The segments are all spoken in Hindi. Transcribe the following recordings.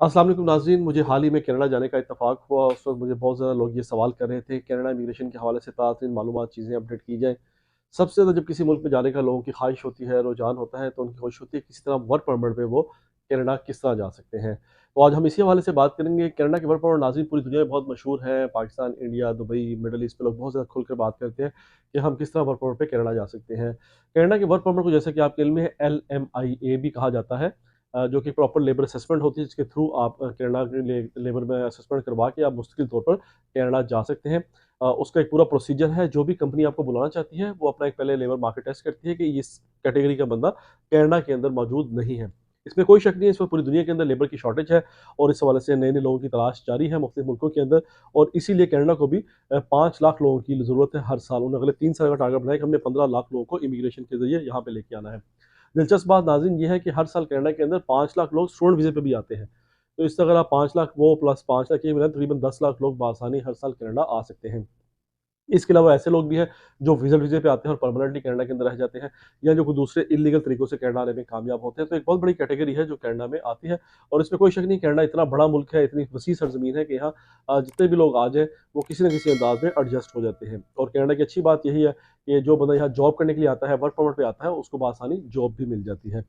अस्सलाम वालेकुम नाज़रीन, मुझे हाल ही में कनाडा जाने का इत्तेफ़ाक हुआ। उस वक़्त मुझे बहुत ज़्यादा लोग ये सवाल कर रहे थे, कनाडा इमिग्रेशन के हवाले से ताज़ा मालूमात चीज़ें अपडेट की जाएँ। सबसे ज़्यादा जब किसी मुल्क में जाने का लोगों की ख़्वाहिश होती है, रुझान होता है, तो उनकी ख़्वाहिश होती है किसी तरह वर्क परमिट पे वो कनाडा किस तरह जा सकते हैं। तो आज हम इसी हवाले से बात करेंगे। कनाडा के वर्क परमिट नाज़रीन पूरी दुनिया में बहुत मशहूर हैं। Pakistan, India, Dubai, middle east में लोग बहुत ज़्यादा खुलकर बात करते हैं कि हम किस तरह वर्क परमिट पे कनाडा जा सकते हैं। कनाडा के वर्क परमिट को जैसा कि आपके इल्म में है LMIA भी कहा जाता है। जो कि प्रॉपर लेबर असेसमेंट होती है जिसके थ्रू आप कनाडा के लेबर में असेसमेंट करवा के आप मुस्तकिल तौर पर कनाडा जा सकते हैं। उसका एक पूरा प्रोसीजर है। जो भी कंपनी आपको बुलाना चाहती है वो अपना एक पहले लेबर मार्केट टेस्ट करती है कि इस कैटेगरी का बंदा कनाडा के अंदर मौजूद नहीं है। इसमें कोई शक नहीं है, इस वक्त पूरी दुनिया के अंदर लेबर की शॉर्टेज है और इस हवाले से नए नए लोगों की तलाश जारी है मुख्तलिफ मुल्कों के अंदर। और इसीलिए कनाडा को भी 5 लाख लोगों की ज़रूरत है हर साल। उन्होंने अगले 3 साल का टारगेट बनाया कि हमने 15 लाख लोगों को इमिग्रेशन के जरिए यहाँ पे लेके आना है। दिलचस्प बात नाज़रीन ये है कि हर साल कनाडा के अंदर 5 लाख लोग स्टूडेंट वीज़े पे भी आते हैं। तो इससे अगर आप 5 लाख वो प्लस 5 लाख ये मिलाएँ, तकरीबन 10 लाख लोग बआसानी हर साल कनाडा आ सकते हैं। इसके अलावा ऐसे लोग भी हैं जो विज़ा वीज़े पे आते हैं और परमानेंटली कनाडा के अंदर रह जाते हैं, या जो कोई दूसरे इल्लीगल तरीकों से कनाडा आने में कामयाब होते हैं। तो एक बहुत बड़ी कैटेगरी है जो कनाडा में आती है। और इसमें कोई शक नहीं, कनाडा इतना बड़ा मुल्क है, इतनी वसीह सरज़मीन है कि यहाँ जितने भी लोग आ जाएँ वो किसी न किसी अंदाज़ में एडजस्ट हो जाते हैं। और कनाडा की अच्छी बात यही है कि जो बंदा यहाँ जॉब करने के लिए आता है, वर्क परमिट पे आता है, उसको बआसानी जॉब भी मिल जाती है।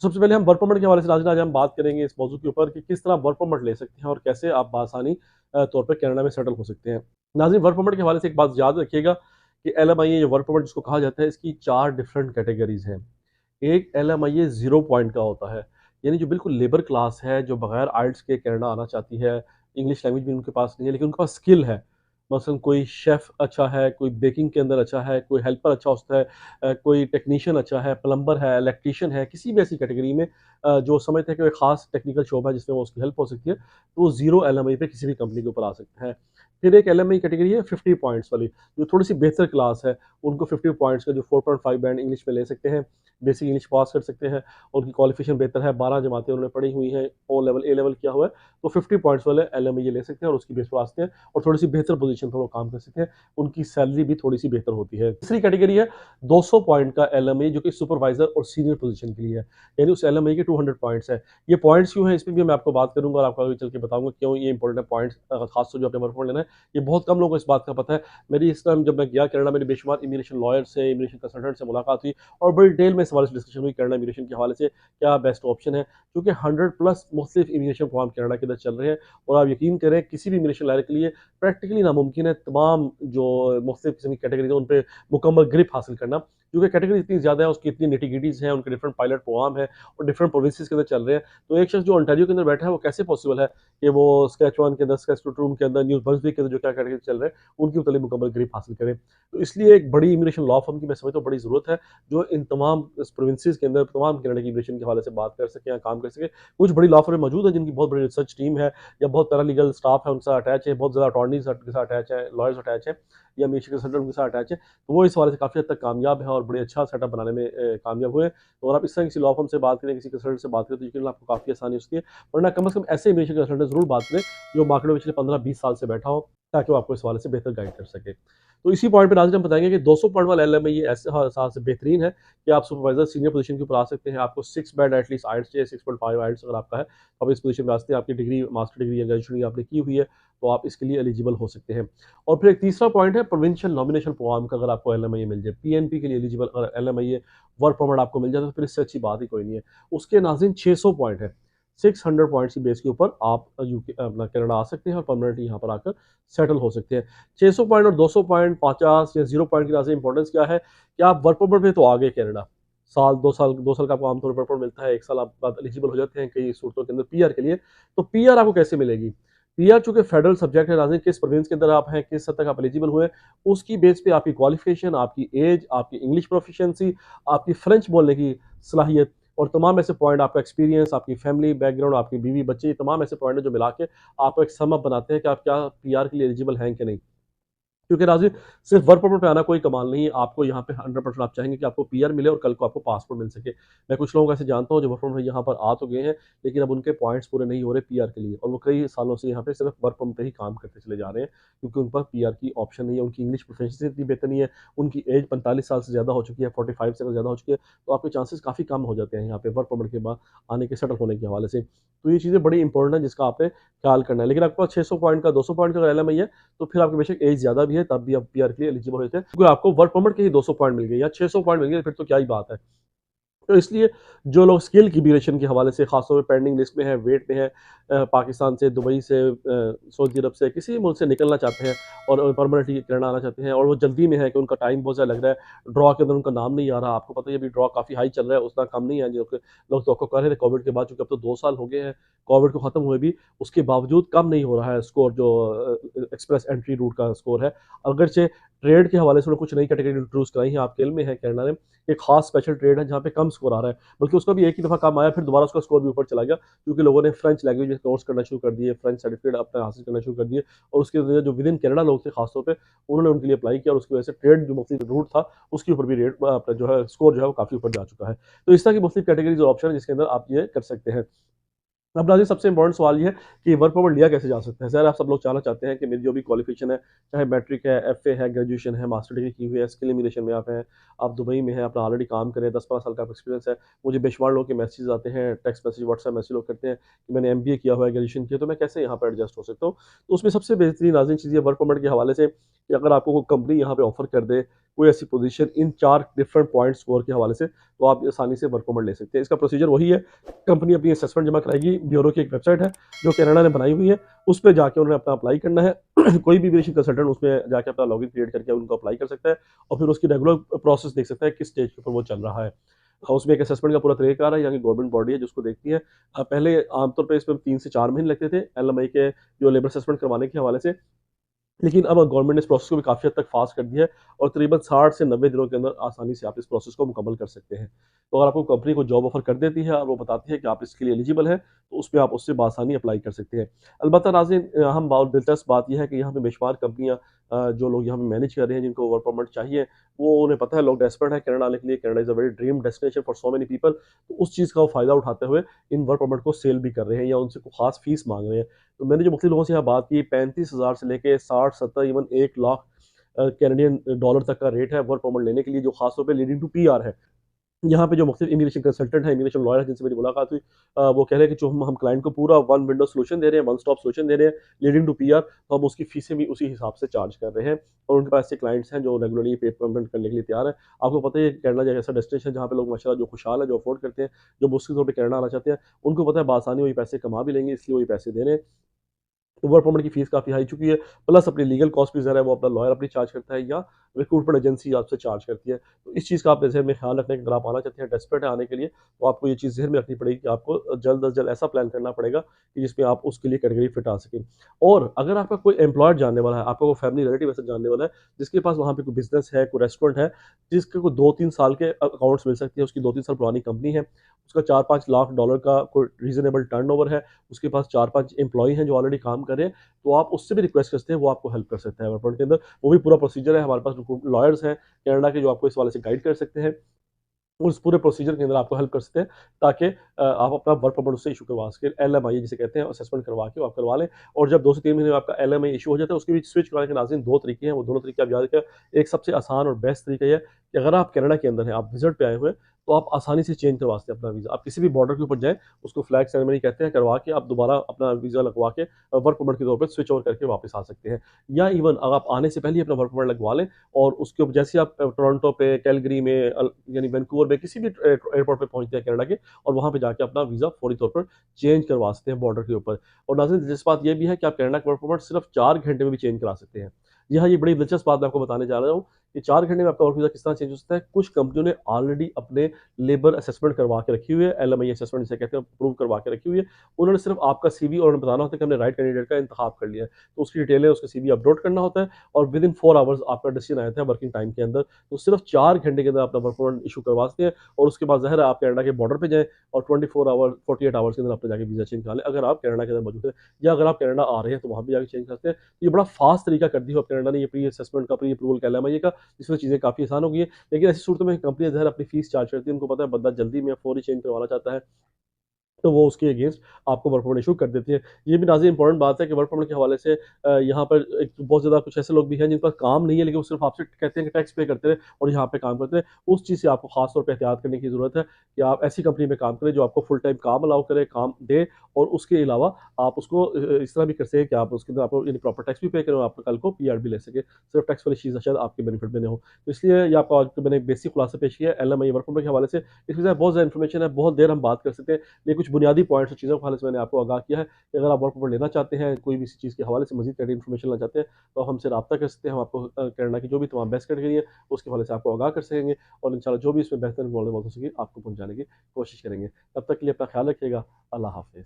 सबसे पहले हम वर्क परमिट के हवाले से नाज़रीन आज हम बात करेंगे इस मौजू के ऊपर कि किस तरह वर्क परमिट ले सकते हैं और कैसे आप बआसानी तौर पे कनाडा में सेटल हो सकते हैं। नाज़रीन वर्क परमिट के हवाले से एक बात याद रखिएगा कि LMIA जो वर्क परमिट जिसको कहा जाता है, इसकी 4 डिफरेंट कैटेगरीज़ हैं। एक LMIA 0 पॉइंट का होता है, यानी जो बिल्कुल लेबर क्लास है, जो बगैर आइल्स के कनाडा आना चाहती है, इंग्लिश लैंग्वेज भी उनके पास नहीं है, लेकिन उनके पास स्किल है। मसलन कोई शेफ़ अच्छा है, कोई बेकिंग के अंदर अच्छा है, कोई हेल्पर अच्छा होता है, कोई टेक्नीशियन अच्छा है, प्लम्बर है, इलेक्ट्रीशियन है, किसी भी ऐसी कैटेगरी में जो समझते हैं कि कोई ख़ास टेक्निकल शोबा है जिसमें वो उसकी हेल्प हो सकती है, तो वो 0 LMI पे किसी भी कंपनी के ऊपर आ सकता है। फिर एक LMI कैटेगरी है 50 पॉइंट्स वाली, जो थोड़ी-सी बेहतर क्लास है, उनको 50 पॉइंट्स का जो 4.5 बैंड इंग्लिश में ले सकते हैं, बेसिक इंग्लिश पास कर सकते हैं, उनकी क्वालिफ़िकेशन बेहतर है, 12 जमातें उन्होंने पढ़ी हुई हैं, ओ लेवल, ए लेवल किया हुआ है, तो 50 पॉइंट्स वाले LMI ये ले सकते हैं और उसकी बेस पे आ सकते हैं और थोड़ी-सी बेहतर पोज़ीशन पर वो काम कर सकते हैं, उनकी सैलरी भी थोड़ी-सी बेहतर होती है। तीसरी कैटेगरी है 200 पॉइंट का LMI, जो कि सुपरवाइज़र और सीनियर पोज़ीशन के लिए है, यानी उस LMI के 200 पॉइंट्स हैं। ये पॉइंट्स क्यों हैं, इसमें भी मैं आपको बात करूँगा और आपको आगे चल के बताऊँगा क्यों ये इंपॉर्टेंट है पॉइंट्स, ख़ासतौर जो आपने वर्क परमिट लेना है, ये बहुत कम लोगों को इस बात का पता है। मेरी इस टाइम जब मैं गया कनाडा, मेरी बेशुमार इमिग्रेशन लॉयर से, इमिग्रेशन कंसल्टेंट से मुलाकात हुई और बड़ी डिटेल में इस हवाले से डिस्कशन हुई कनाडा इमिग्रेशन के हवाले से, क्या बेस्ट ऑप्शन है, क्योंकि 100 प्लस मुख्तलिफ इमिग्रेशन प्रोग्राम कनाडा के अंदर चल रहे हैं। और आप यकीन करें किसी भी इमिग्रेशन लॉयर के लिए प्रैक्टिकली नामुमकिन है तमाम जो मुख्तलिफ किस्म की कैटेगरीज़ हैं उन पे मुकम्मल ग्रिप हासिल करना, क्योंकि कैटेगरी इतनी ज़्यादा है, उसकी इतनी निटी-ग्रिटीज़ हैं, उनके डिफरेंट पायलट प्रोग्राम है और डिफरेंट प्रोविंसेस के अंदर चल रहे हैं। तो एक शख्स जो ओंटारियो के अंदर बैठा है, वो कैसे पॉसिबल है कि वो स्कैचुअन के अंदर, सैस्कैटून के अंदर, न्यू ब्रंसविक के अंदर जो क्या कैटेगरी चल रहे हैं, उनके मुताबिक मुकम्मल ग्रिप हासिल करें। तो इसलिए एक बड़ी इमिग्रेशन लॉ फर्म की मैं समझता हूँ बड़ी ज़रूरत है, जो इन तमाम इस प्रोविंसेस के अंदर तमाम कनाडा की इमिग्रेशन के हवाले से बात कर सके या काम कर सके। कुछ बड़ी लॉ फर्म मौजूद है जिनकी बहुत बड़ी रिसर्च टीम है या बहुत पैरालीगल स्टाफ है उनके साथ अटैच है, बहुत ज़्यादा अटॉर्नीज़ के साथ अटैच है, लॉयर्स अटैच है या इमिग्रेशन कंसल्टेंट उनके साथ अटैच है। तो वो इस हवाले से काफ़ी हद तक कामयाब है और बड़े अच्छा सेटअप बनाने में कामयाब हुए हैं। तो अगर आप इस तरह किसी लॉ फर्म से बात करें, किसी कंसल्टेंट से बात करें, तो यकीनन आपको काफ़ी आसानी हो सकती है। वरना कम से कम ऐसे इमिग्रेशन कंसल्टेंट ज़रूर बात करें जो मार्केट में पिछले 15-20 साल से बैठा हो, ताकि वो आपको इस हवाले से बेहतर गाइड कर सके। तो इसी पॉइंट पे नाज़रीन हम बताएँगे कि 200 पॉइंट वाला LMI ये ऐसे हिसाब से बेहतरीन है कि आप सुपरवाइज़र सीनियर पोज़ीशन के ऊपर आ सकते हैं। आपको 6 बैंड एटलीस्ट आइल्स चाहिए, 6.5 आइल्स अगर आपका है, तो आप इस पोज़ीशन में आ सकते हैं। आपकी डिग्री, मास्टर डिग्री या ग्रेजुएशन डिग्री आपने की हुई है, तो आप इसके लिए एलिजिबल हो सकते हैं। और फिर एक तीसरा पॉइंट है प्रोविंशियल नॉमिनेशन प्रोग्राम का, अगर आपको LMIA मिल जाए, PNP के लिए एलिजिबल अगर LMIA वर्क परमिट आपको मिल जाए, तो फिर इससे अच्छी बात ही कोई नहीं है। उसके नाज़रीन 600 पॉइंट है। 600 पॉइंट्स की बेस के ऊपर आप यूके अपना कनाडा आ सकते हैं और परमानेंटली यहाँ पर आकर सेटल हो सकते हैं। 600 पॉइंट और 200 पॉइंट, 50 या 0 पॉइंट की नाज़रीन इंपॉर्टेंस क्या है कि आप वर्क परमिट पे तो आ गए कनाडा। साल, 2 साल का आपको आमतौर पर वर्क परमिट मिलता है, 1 साल आप बाद एलिजिबल हो जाते हैं कई सूरतों के अंदर PR के लिए। तो PR आपको कैसे मिलेगी? PR चूँकि फेडरल सब्जेक्ट है नाज़रीन, किस प्रोविंस के अंदर आप हैं, किस हद तक आप एलिजिबल हुए, उसकी बेस पे आपकी क्वालिफ़िकेशन, आपकी एज, आपकी इंग्लिश प्रोफिशिएंसी, आपकी फ्रेंच बोलने की सलाहियत और तमाम ऐसे पॉइंट, आपका एक्सपीरियंस, आपकी फैमिली बैकग्राउंड, आपकी बीवी बच्चे, ये तमाम ऐसे पॉइंट हैं जो मिला के आपको एक सम अप बनाते हैं कि आप क्या PR के लिए एलिजिबल हैं कि नहीं। क्योंकि नाज़रीन सिर्फ वर्क परमिट पे आना कोई कमाल नहीं है, आपको यहाँ पे 100% आप चाहेंगे कि आपको पीआर मिले और कल को आपको पासपोर्ट मिल सके। मैं कुछ लोगों को ऐसे जानता हूँ जो वर्क परमिट में यहाँ पर आ तो गए हैं, लेकिन अब उनके पॉइंट्स पूरे नहीं हो रहे पीआर के लिए और वो कई सालों से यहाँ पे सिर्फ वर्क परमिट पे ही काम करते चले जा रहे हैं, क्योंकि उन पर पीआर की ऑप्शन नहीं है, उनकी इंग्लिश प्रोफिशिएंसी इतनी बेहतर नहीं है, उनकी एज 45 साल से ज़्यादा हो चुकी है, 45 से ज़्यादा हो चुकी है, तो आपके चांसेस काफ़ी कम हो जाते हैं यहाँ पे वर्क परमिट के बाद आने के सेटल होने के हवाले से। तो ये चीज़ें बड़ी इंपॉर्टेंट है जिसका आपने ख्याल करना है। लेकिन आपके पास 600 पॉइंट का 200 पॉइंट का अगर एलएमआई है, तो फिर आपकी बेशक एज ज़्यादा भी है, तब भी आप पीआर के लिए एलिजिबल होते हैं, क्योंकि आपको वर्क परमिट के ही 200 पॉइंट मिल गए या 600 पॉइंट मिल गए, फिर तो क्या ही बात है। तो इसलिए जो लोग स्किल की इमिग्रेशन के हवाले से खासतौर पे पेंडिंग लिस्ट में है, वेट में है, पाकिस्तान से, दुबई से, सऊदी अरब से, किसी भी मुल्क से निकलना चाहते हैं और परमानेंटली कनाडा आना चाहते हैं और वो जल्दी में है कि उनका टाइम बहुत ज़्यादा लग रहा है, ड्रॉ के अंदर उनका नाम नहीं आ रहा। आपको पता है अभी ड्रॉ काफ़ी हाई चल रहा है, उतना कम नहीं है जो कि लोग तवक्को कर रहे थे कोविड के बाद, चूँकि अब तो 2 साल हो गए हैं कोविड को ख़त्म हुए भी, उसके बावजूद कम नहीं हो रहा है स्कोर जो एक्सप्रेस एंट्री रूट का स्कोर है। अगरचे ट्रेड के हवाले से उन्होंने कुछ नई कैटेगरी इंट्रोड्यूस कराई हैं, आपके इल्म में है कनाडा ने, एक खास स्पेशल ट्रेड है जहाँ पे कम स्कोर आ रहा है, बल्कि उसका भी एक ही दफ़ा काम आया, फिर दोबारा उसका स्कोर भी ऊपर चला गया, क्योंकि लोगों ने फ्रेंच लैंग्वेज में कोर्स करना शुरू कर दिए, फ्रेंच सर्टिफिकेट अपना हासिल करना शुरू कर दिए और उसके वजह जो विद इन कनाडा लोग थे खासतौर पे, उन्होंने उनके लिए अप्लाई किया और उसकी वजह से ट्रेड जो मुख्तलिफ रूट था, उसके ऊपर भी रेट अपना जो है स्कोर जो है वो काफ़ी ऊपर जा चुका है। तो इस तरह की मुख्तलिफ कैटेगरीज और ऑप्शन है जिसके अंदर आप ये कर सकते हैं। अब नाज़रीन सबसे इम्पोर्टेंट सवाल ये है कि वर्क परमिट लिया कैसे जा सकता है? ज़ाहिर है आप सब लोग जानना चाहते हैं कि मेरी जो भी क्वालिफ़िकेशन है, चाहे मैट्रिक है, एफए है, ग्रेजुएशन है, मास्टर डिग्री की हुई है, स्किल इमिग्रेशन में आप हैं, आप दुबई में हैं, अपना ऑलरेडी काम कर रहे हैं, 10-15 साल का एक्सपीरियंस है। मुझे बेशुमार लोगों के मैसेजेस आते हैं, टेक्स्ट मैसेज, व्हाट्सएप मैसेज लोग करते हैं कि मैंने एमबीए किया हुआ है, ग्रेजुएशन किया है, तो मैं कैसे यहाँ पे एडजस्ट हो सकता हूँ? तो उसमें सबसे बेहतरीन नाज़रीन चीज़ ये वर्क परमिट के हवाले से कि अगर आपको कोई कंपनी यहाँ पे ऑफ़र कर दे, कोई ऐसी पोज़ीशन इन 4 डिफरेंट पॉइंट स्कोर के हवाले से, तो आप आसानी से वर्क परमिट ले सकते हैं। इसका प्रोसीजर वही है, कंपनी अपनी असेसमेंट जमा कराएगी, ब्यूरो की एक वेबसाइट है जो कनाडा ने बनाई हुई है, उस पे जाके उन्होंने अपना अप्लाई करना है। कोई भी इमिग्रेशन कंसल्टेंट उसमें जाके अपना लॉगिन क्रिएट करके उनको अप्लाई कर सकता है और फिर उसकी रेगुलर प्रोसेस देख सकता है किस स्टेज के ऊपर वो चल रहा है। उसमें एक असेसमेंट का पूरा तरीका है, यहाँ की गवर्नमेंट बॉडी है जो उसको देखती है। पहले आमतौर पे इसमें 3 से 4 महीने लगते थे एलएमआई के जो लेबर असेसमेंट करवाने के हवाले से। लेकिन अब गवर्नमेंट ने इस प्रोसेस को भी काफ़ी हद तक फ़ास्ट कर दिया है और तकरीबन 60 से 90 दिनों के अंदर आसानी से आप इस प्रोसेस को मुकम्मल कर सकते हैं। तो अगर आपको कंपनी को जॉब ऑफ़र कर देती है और वो बताती है कि आप इसके लिए एलिजिबल हैं, तो उसमें आप उससे बआसानी अप्लाई कर सकते हैं। अलबत्ता नाज़रीन अहम बहुत दिलचस्प बात ये है कि यहाँ पे बेशुमार कंपनियाँ जो लोग यहाँ पे मैनेज कर रहे हैं, जिनको वर्क परमिट चाहिए, वो उन्हें पता है लोग डेस्परेट हैं कनाडा आने के लिए, Canada is a very dream destination for so many people. तो उस चीज़ का वो फ़ायदा उठाते हुए इन वर्क परमिट को सेल भी कर रहे हैं या उनसे कोई ख़ास फ़ीस माँग रहे हैं। तो मैंने जो मुख्तलिफ लोगों से यहाँ बात की 35,000 से लेके 60-70 इवन 1 लाख कैनेडियन डॉलर तक का रेट है वर्क परमिट लेने के लिए, जो खास तौर पे लीडिंग टू पीआर है। यहाँ पे जो मुख्तलिफ इमिग्रेशन कंसल्टेंट हैं, इमिग्रेशन लॉयर हैं जिनसे मेरी मुलाकात हुई, वो कह रहे हैं कि जो हम क्लाइंट को पूरा वन विंडो सॉल्यूशन दे रहे हैं, वन स्टॉप सॉल्यूशन दे रहे हैं लीडिंग टू पीआर, तो हम उसकी फीसें भी उसी हिसाब से चार्ज कर रहे हैं और उनके पास ऐसे क्लाइंट्स हैं जो रेगुलरली पे पेमेंट करने के लिए तैयार हैं। आपको पता है कनाडा एक ऐसा डेस्टिनेशन है जहाँ पे लोग माशाल्लाह जो खुशहाल हैं, जो अफोर्ड करते हैं, जो मुश्किल तौर पे कनाडा आना चाहते हैं, उनको पता है बआसानी वही पैसे कमा भी लेंगे, इसलिए वही पैसे दे रहे हैं। तो वर्क परमिट की फीस काफ़ी हाई चुकी है, प्लस अपनी लीगल कॉस्ट भी ज़रा है वो अपना लॉयर अपनी चार्ज करता है या रिक्रूटमेंट एजेंसी आपसे चार्ज करती है। तो इस चीज़ का आप ज़हन में ख्याल रखें कि अगर आप आना चाहते हैं, डेस्परेट है आने के लिए, तो आपको ये चीज़ ज़हन में रखनी पड़ेगी कि आपको जल्द अज़ जल्द ऐसा प्लान करना पड़ेगा कि जिसमें आप उसके लिए कैटेगरी फिट आ सकें। और अगर आपका कोई एम्प्लॉयर जानने वाला है, आपका कोई फैमिली रिलेटिव ऐसा जानने वाला है, जिसके पास वहाँ पे कोई बिज़नेस है, कोई रेस्टोरेंट है, जिसके को 2-3 साल के अकाउंट्स मिल सकती है, उसकी 2-3 साल पुरानी कंपनी है, उसका 4-5 लाख डॉलर का कोई रीज़नेबल टर्नओवर है, उसके पास 4-5 एम्प्लॉयी हैं जो ऑलरेडी काम कर रहे हैं, तो आप उससे भी रिक्वेस्ट कर सकते हैं, वो आपको हेल्प कर सकता है वर्क परमिट के अंदर। वो भी पूरा प्रोसीजर है, हमारे पास लॉयर्स हैं कनाडा के जो आपको इस हवाले से गाइड कर सकते हैं। उस पूरे प्रोसीजर के अंदर आपको हेल्प कर सकते हैं ताकि आप अपना वर्क परमिट उससे इशू करवा सकें। एलएमआई जिसे कहते हैं असेसमेंट करवा के वो आप करवा लें और जब 2 से 3 महीने में आपका एलएमआई इशू हो जाता है, उसके बीच स्विच कराने के नाज़रीन 2 तरीके हैं, वो दोनों तरीके आप याद रखें। एक सबसे आसान और बेस्ट तरीका ये है कि अगर आप कनाडा के अंदर हैं, आप विज़िट पे आए हुए हैं, तो आप आसानी से चेंज करवा सकते हैं अपना वीज़ा। आप किसी भी बॉर्डर के ऊपर जाएँ, उसको फ्लैग सेरेमनी कहते हैं, करवा के आप दोबारा अपना वीज़ा लगवा के वर्क परमिट के तौर पे स्विच ओवर करके वापस आ सकते हैं। या इवन अगर आप आने से पहले ही अपना वर्क परमिट लगवा लें और उसके ऊपर जैसे ही आप टोरंटो पे, कैलगरी में यानी वैंकूवर में किसी भी एयरपोर्ट पे पहुँचते हैं कनाडा के और वहाँ पे जाके अपना वीज़ा फौरी तौर पर चेंज करवा सकते हैं बॉर्डर के ऊपर। और नाज़रीन दिलचस्प बात ये भी है कि आप कनाडा का वर्क परमिट सिर्फ़ 4 घंटे में भी चेंज करा सकते हैं। जी हाँ, ये बड़ी दिलचस्प बात मैं आपको बताने जा रहा हूँ कि 4 घंटे में आपका वर्क वीज़ा किस तरह चेंज हो सकता है। कुछ कंपनियों ने ऑलरेडी अपने लेबर असेसमेंट करवा के रखी हुई है, एलएमआई असेसमेंट जिसे कहते हैं, अप्रूव करवा के रखी हुई है। उन्होंने सिर्फ़ आपका सीवी और उन्हें बताना होता है कि हमने राइट कैंडिडेट का इंतखाब कर लिया है। तो उसकी डिटेलें, उसका सीवी अपलोड करना होता है और विदिन 4 आवर्स आपका डिसीजन आ जाता है वर्किंग टाइम के अंदर। तो सिर्फ़ 4 घंटे के अंदर अपना वर्क परमिट इश्यू करवा सकते हैं और उसके बाद ज़ाहिर है आप कनाडा के बॉर्डर पे जाएँ और 24 आवर 48 आवर्स के अंदर अपना जाके वीज़ा चेंज करा लें, अगर आप कनाडा के अंदर मौजूद हैं, या अगर आप कनाडा आ रहे हैं तो वहाँ भी जाके चेंज कर सकते हैं। तो ये बड़ा फ़ास्ट तरीका कर दिया है कनाडा ने, ये प्री असेसमेंट का, प्री अप्रूवल का एलएमआई का, जिसमें चीज़ें काफ़ी आसान हो गई है। लेकिन ऐसी सूरतों में कंपनियाँ ज़ाहिर अपनी फ़ीस चार्ज करती हैं, उनको पता है बंदा जल्दी में फौरी चेंज करवाना चाहता है, तो वो उसके अगेंस्ट आपको वर्क परमिट इश्यू कर देती है। ये भी नाज़िम इम्पोर्टेंट बात है कि वर्क परमिट के हवाले से यहाँ पर एक तो बहुत ज़्यादा कुछ ऐसे लोग भी हैं जिनके पास काम नहीं है, लेकिन वो सिर्फ़ आपसे कहते हैं कि टैक्स पे करते रहें और यहाँ पे काम करते रहें। उस चीज़ से आपको ख़ास तौर पे एहतियात करने की ज़रूरत है कि आप ऐसी कंपनी में काम करें जो आपको फुल टाइम काम अलाउ करे, काम दे, और उसके अलावा आप उसको इस तरह भी कर सकें कि आप उसके अंदर आपको यानी प्रॉपर टैक्स भी पे करें और आप कल को पीआर भी ले सकें। सिर्फ़ टैक्स वाली चीज़ शायद आपके बेनिफिट में ना हो। तो इसलिए ये आपको आज तो मैंने एक बेसिक खुलासा पेश किया है एलएमआई वर्क परमिट के हवाले से। इसमें बहुत ज़्यादा इन्फॉर्मेशन है, बहुत देर हम बात कर सकते हैं। ये कुछ बुनियादी पॉइंट्स और चीज़ों के हवाले से मैंने आपको आगाह किया है कि अगर आप वर्क परमिट लेना चाहते हैं, कोई भी इसी चीज़ के हवाले से मज़ीद इन्फॉर्मेशन लेना चाहते हैं, तो आप हमसे राब्ता कर सकते हैं। हम आपको कनाडा की जो भी तमाम बेस्ट कैटेगरी है, उसके हवाले से आपको आगाह कर सकेंगे और इंशाल्लाह जो भी इसमें बेहतर मालूमात हो सके, आपको पहुँचाने की कोशिश करेंगे। तब तक के लिए अपना ख्याल रखिएगा। अल्लाह हाफ़िज़।